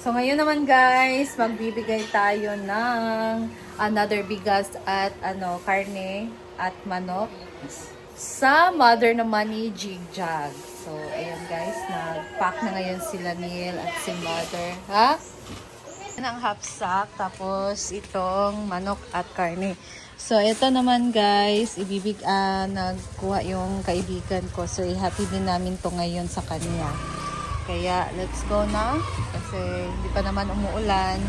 So ngayon naman guys, magbibigay tayo ng another bigas at karne at manok sa mother naman ni Jigjag. So ayan guys, nag-pack na ngayon sila Neil at si mother. Ha? Yan ang half sack, tapos itong manok at karne. So ito naman guys, nagkuha yung kaibigan ko. So i-happy din namin to ngayon sa kanya. Kaya, let's go na. Kasi, hindi pa naman umuulan.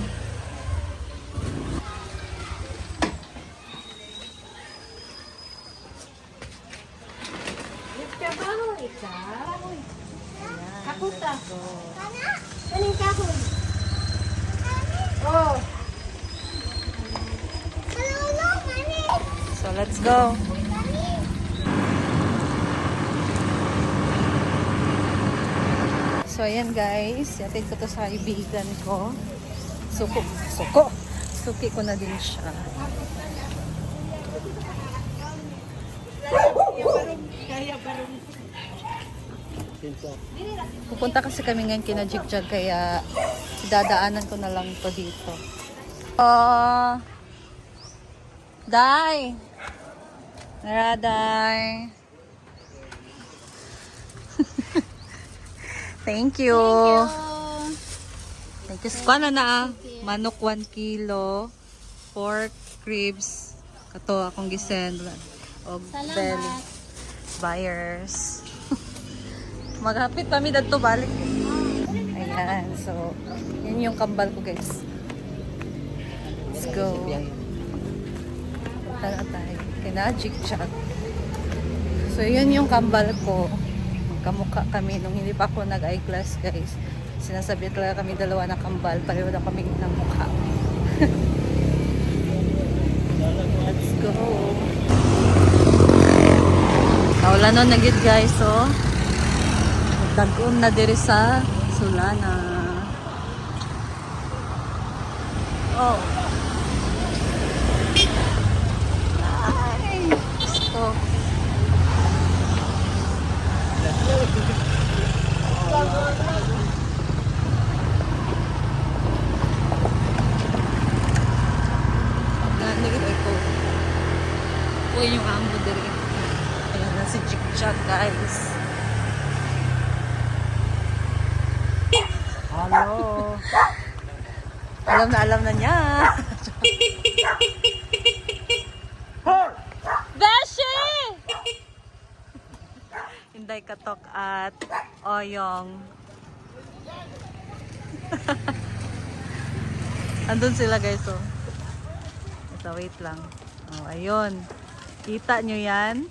Kaputa. Kaning kahoy. Oh. So, let's go. So, ayan guys. Yatid ko to sa kaibigan ko. Suki ko na din siya. Pupunta kasi kami ngayon kina Jigjag, kaya dadaanan ko na lang to dito. Day! Naraday! Thank you. Thank you. Kuha na manok 1 kilo, pork ribs, kato akong gisend, og belly. Buyers. Maghapit kami dito balik. Ayan, so yun yung kambal ko guys. Let's go. Punta na tayo. Kina Jigjag. So yun yung kambal ko. Kamukha kami nung hindi pa ako nag-eyeglass guys. Sinasabi talaga kami dalawa na kambal, pareho na kami ng mukha. Let's go. Kaulan nun na gid guys, so dagom na diri sa Sulana. Oh. Ay, stop. Uy, yung amo diri. Ayan na si Jigjag guys. Hello. Alam na niya. Beshi! Hinday Katok at Oyong. Andun sila guys, oh. Ito, wait lang. Oh, ayun. Kita nyo yan?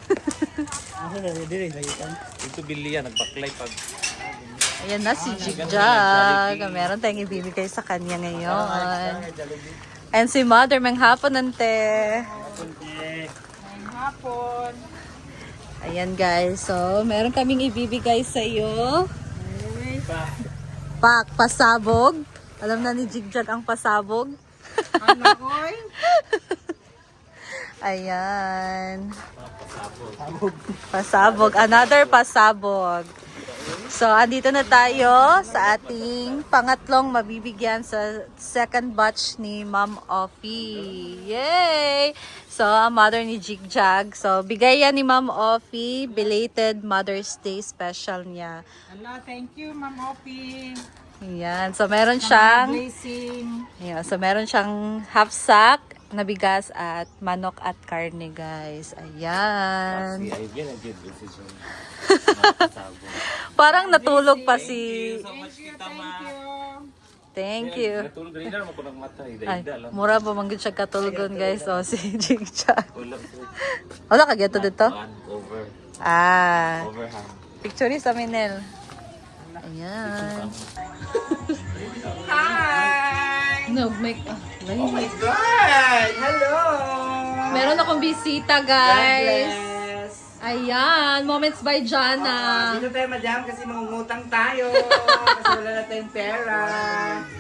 Ito bilian, nagbaklay pag... Ayan na si Jigjag. Meron tayong ibibigay sa kanya ngayon. And si Mother, mang hapon nante. Hapon. Ayan guys, so meron kaming ibibigay sa iyo. Pasabog. Alam na ni Jigjag ang pasabog. Ano oy? Ayan. Pasabog. Another pasabog. So, andito na tayo sa ating pangatlong mabibigyan sa second batch ni Ma'am Offie. Yay! So, ang mother ni Jigjag. So, bigay yan ni Ma'am Offie. Belated Mother's Day special niya. Hello, thank you, Ma'am Opi. Ayan. So, meron siyang... Blessing. Yeah, so meron siyang half sack na bigas at manok at karne guys. Ayan. Parang natulog pa si... Thank you. Ay, mura ba manggit siya katulgon guys. O, si Jigjag. Wala ka geto dito? Ah. Picture sa Minel. Ayan. Hi! No, make... Oh my God! Hello! Meron akong bisita, God guys. bless! Ayan, Moments by Jana. Dito tayo, madam, kasi mangungutang tayo. Kasi wala na tayong pera.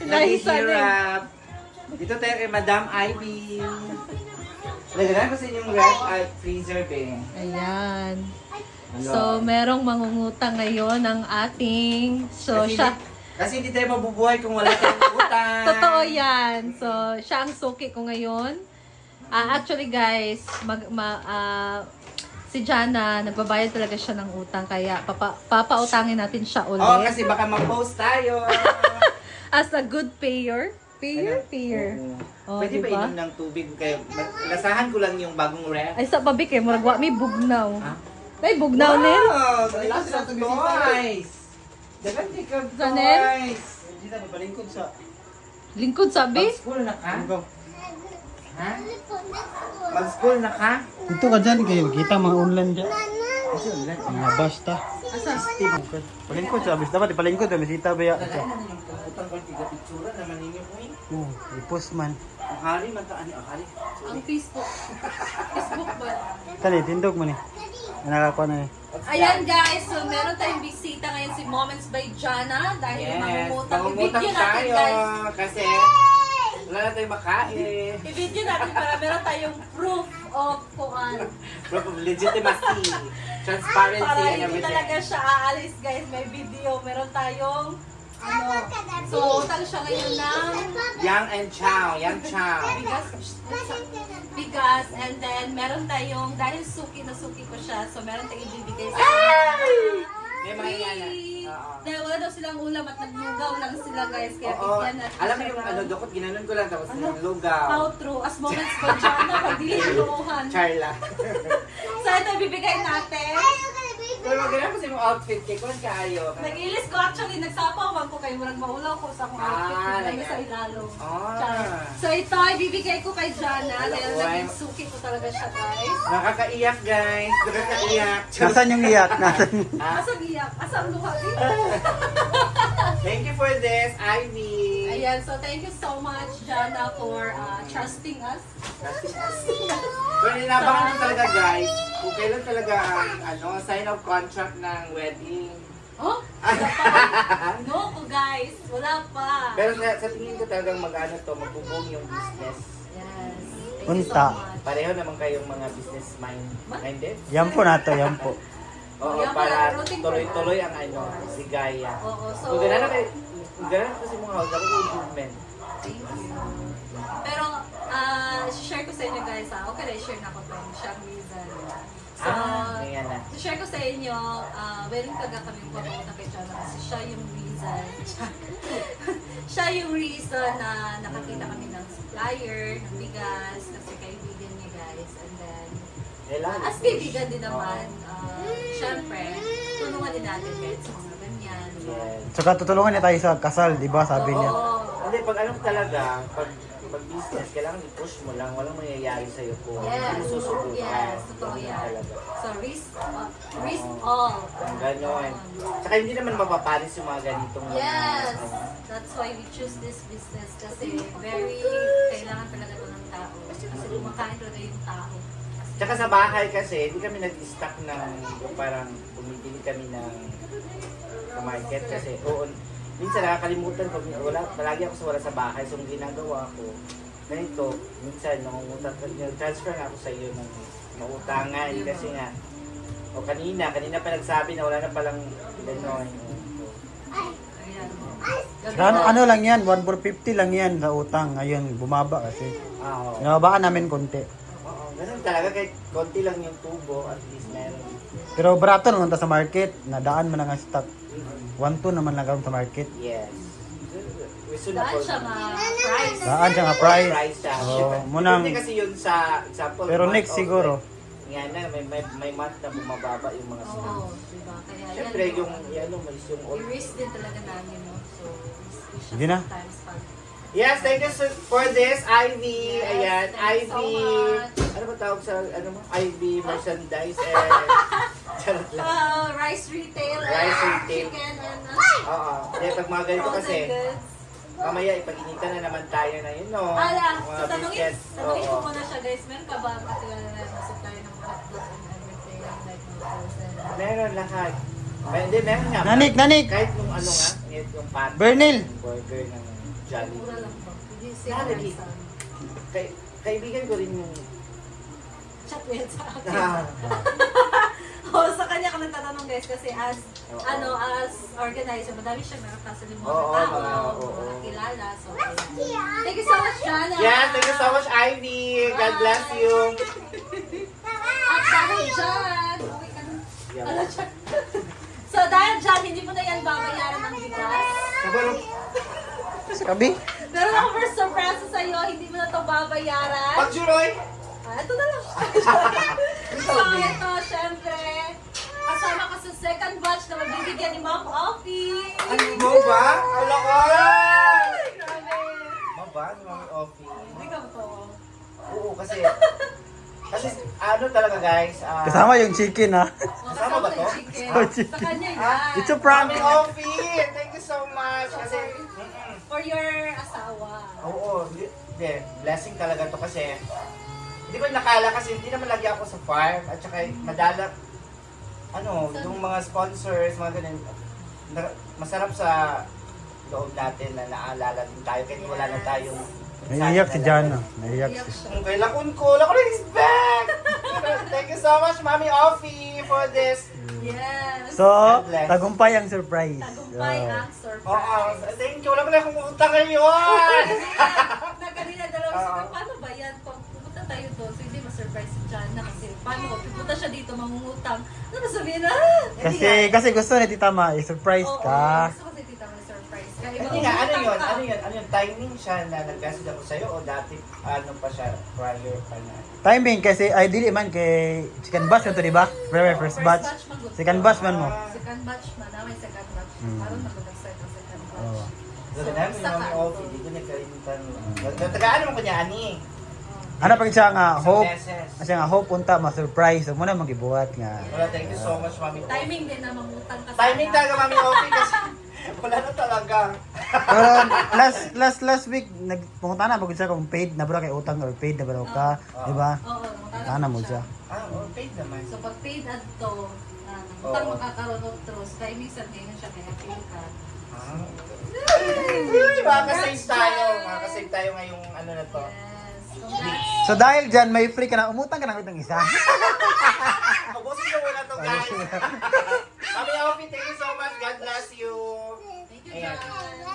Naghihirap. Dito tayo kay Madam Ivy. Lagyan ko sa inyong ref at freezer, be. Ayan. So, merong mangungutang ngayon ng ating... So, Kasi siya... Kasi hindi tayo mabubuhay kung wala tayong utang. Totoo yan. So, siya ang suki ko ngayon. Actually guys, si Jana, nagbabayad talaga siya ng utang. Kaya papautangin natin siya ulit. Oo, kasi baka mag-post tayo. As a good payer. Payer. Oh, Pwede ba diba? inom ng tubig kayo? Lasahan ko lang yung bagong ref. Ay, sa pabik eh. Muragwa may bugnaw. Ha? Ay, bugnaw nin. Wow! Lots of toys! Dagan di ka Zanen? toys! Dito, palingkod sa... Lingkod sabi. Mag-school na ka? Ikaw. Ha? Mag-school na ka? Dito ka dyan, kayo kita mga online dyan. Kasi ulan. Mga basta. Asa? Palingkod sa abis. Dapat ipalingkod, bisita ba ya? Dalayan na yung utang ko tiga pictura naman ninyo ko eh. Oo, ipos man. Ang hari man ta ani ang hari. Ang Facebook. Facebook ba? Kani, tindog mo ni. Nakakuha na eh. Ayan guys, so meron tayong bisita ngayon si Moments by Jana dahil Yes, mangungutang. mangungutang I-video natin tayo guys. kasi wala na tayong makain. I-video natin para meron tayong proof of kung ano. Proof of legitimacy, transparency, Para and hindi everything. talaga siya aalis guys. May video. Meron tayong ano. So, utang siya ngayon ng Yang and Chow, Yang Chow. bigas and then meron tayong dahil suki na suki ko siya. So, meron tayong ibibigay sa May mga yan. free. Oo. Dahil wala daw silang ulam at naglugaw lang sila guys. Kaya Oo. bigyan natin Alam mo siya yung ng- ano, dokot, ginanon ko lang tapos Ano? yung lugaw. How true. As moments ko dyan na pag di luhan. Charla. So, ito ibibigay natin. Pero maganda kasi yung outfit kay Kung kaayo. Nag-ilis ko actually, nagsapawan ko kayo. Walang maulaw ko sa akong outfit. Ah, Nagano like- sa ilalo. Ah. Char. So, ito ibibigay ko kay Jana. Alam Dahil ko, naging ay- suki ko talaga siya guys. Nakakaiyak guys. Nakakaiyak. Nasaan yung iyak? Nasaan? Ah, Asang iyak? Asang luha? thank you for this, Ivy. Ayan, so thank you so much Jana for trusting us. Pero inabangan ko talaga guys, kung kailan talaga ang sign of contract ng wedding. Oh? Wala pa. No ko guys. Wala pa. Pero sa tingin ko talagang mag-ano to, magbuboom yung business. Yes. Thank you so Unta. much. Pareho naman kayong mga business minded. Yampo na to, yampo. Oo, Yan para pala, rooting tuloy-tuloy ang sigaya. Oo, so Kung ganun kasi mga house, dapat yung improvement. thank you. Pero share ko sa inyo guys okay na share na ko to siyang reason. So, Ganyan na. share ko sa inyo, willing talaga kami papunta kay Jana kasi siya yung reason. Siya yung reason na nakakita kami ng supplier, ng bigas, kasi kaibigan niya guys. And then, as kaibigan din naman, syempre, tulungan din natin kahit sa mga ganyan. Yes. Tsaka tutulungan niya tayo sa kasal, di ba? Sabi niya. Oo. Hindi, pag talaga, pag business, kailangan i-push mo lang, walang mangyayari sa'yo kung Yes. susubukan. Yes, totoo Ganun yan. talaga. So, risk all. Ganon. Tsaka hindi naman mapapanis yung mga ganitong mga- Yes! That's why we choose this business kasi very kailangan talaga ito ng tao. Kasi kumakain talaga yung tao. Tsaka sa bahay kasi, hindi kami nag-stock ng yung parang bumibili kami ng sa market kasi minsan nakakalimutan ko, palagi ako wala sa bahay, so ang ginagawa ko, ganito, minsan transfer nga ako sa iyo ng mautangan kasi nga, kanina pa nagsabi na wala na palang gano'n. Ayan. Ano lang yan, 1,450 lang yan sa utang. Ngayon, bumaba kasi. Oo. Nababaan namin konti. Oo, ganun talaga, kahit konti lang yung tubo, at least meron. Pero barato naman ta sa market. Nadaan mo na nga stock. 1,2 naman lang sa market. Yes. Daan Reasonable. siya price. Daan siya nga price. Price siya. Oo, munang- Depende kasi yun sa example. Pero month next of, siguro. Nga na, may month na bumababa yung mga Oo, stocks. diba? Kaya Siyempre, yan, yung yung old. i-risk din talaga namin, no? So, risky siya Sige na. sometimes pag Yes, thank you for this, Ivy. Yes, Ayan, thank you so Ivy. much. Ano ba tawag sa, Ivy merchandise and... Charot lang. rice retail and Rice retail. chicken and Oo. Kaya pag mga ganito frozen kasi, goods. mamaya ipag-initan na naman tayo na yun, no? So Mga tanungin biscuits. ko Oo. muna siya guys, meron ka ba katulad na supply ng hotdog and everything like mga frozen? Meron lahat. Hindi, meron nga. Nanik! Kahit yung ano nga, yung patty. Bernil! Yung burger ng Jollibee. Mura lang ba? Hindi Jollibee. Kaibigan ko rin yung... Chat mo yan sa akin. Ah, Sa kanya ka nagtatanong guys kasi as as organizer, madami siyang nakakasalimutan Oo, tao, oo. mga kilala. So, ayan. Thank you so much, Jana. Yes, thank you so much, Ivy. God bless you. At dahil dyan, okay ka na. Ano dyan? So dahil dyan, hindi mo na yan babayaran ng bigas. Kabalo. Sabi? Meron ako first surprise sa'yo, hindi mo na ito babayaran. Pagjuroy. Ito na lang. So ito, syempre, kasama ka sa second batch na mabibigyan ni Ma'am Offie. Ano mo ba? Ala ko! Grabe. Maba, Mami Offie. Hindi ka to. Oo, kasi ano talaga guys, Kasama yung chicken ha. Kasama ba to? yung chicken. Oh, chicken. Sa kanya yan. It's a prank. Mami Offie, thank you so much. Kasi, For your asawa. oo, hindi, blessing talaga to kasi, hindi ko nakala kasi hindi naman lagi ako sa farm at saka madala, yung mga sponsors, mga ganun, masarap sa loob natin na naalala din tayo kahit wala na tayong Naiiyak si Jana. Naiiyak si. Kung kailan ko is back! Thank you so much, Mami Offie, for this. Yes. So, God bless. tagumpay ang surprise. Tagumpay Oh. ang Oo, surprise. thank you. Wala ko na akong utang ngayon. Kanina dalawa sabi, paano ba yan? Pag pupunta tayo doon, so hindi ma-surprise si Jana kasi paano kung pupunta siya dito mangungutang. Ano ba sabihin na? Kasi gusto ni Tita Ma, i-surprise ka. Gusto kasi tita may surprise ka. Hindi nga, ano yun? Timing siya na nag-message ako sa'yo o dati, pa siya, prior pa na? Timing kasi ay dili man kay second batch na to, di ba? First batch. Second batch man mo. Second batch man, may second batch. Parang mag-start ng second batch. Oh. Doon na namin Mami Offie, hindi ko nakalimutan. Tagaan mo ko niya, ani? Ano pag siya nga hope, beses. siya nga hope unta ma-surprise. So muna magibuhat nga. Wala, thank you so much, Mami Offie. Timing din na mangutang ka. Timing talaga, Mami Offie, kasi wala na talaga. Pero last week nagpunta na bagud siya kung paid na bro kay utang or paid na bro ka, di ba? Oo, Tana mo siya. Paid naman. So pag paid adto, utang makakaroon of trust. Timing sa ngayon siya kaya pay ka. Makakasave tayo. Makakasave tayo ngayong ano na to. Yes. So dahil dyan, may free ka na, umutang ka na ng isa. Ubusin ko muna to, guys. Mami Offie, thank you so much. God bless you. Thank you, Ayan. John.